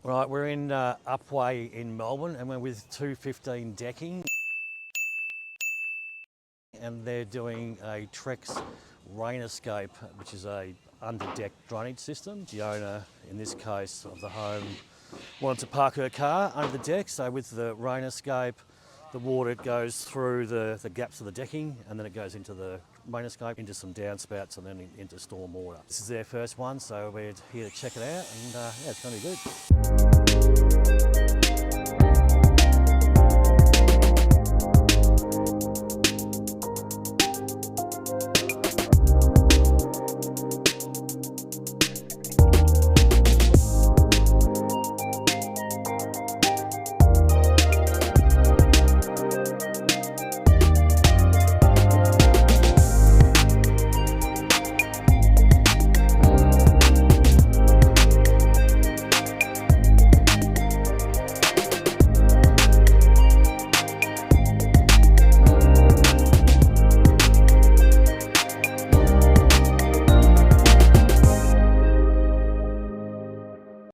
Right, we're in Upway in Melbourne and we're with 215 Decking and they're doing a Trex RainEscape, which is a under-deck drainage system. The owner, in this case of the home, wanted to park her car under the deck, so with the RainEscape, the water goes through the gaps of the decking and then it goes into the RainEscape, into some downspouts and then into storm water. This is their first one, so we're here to check it out and yeah, it's going to be good.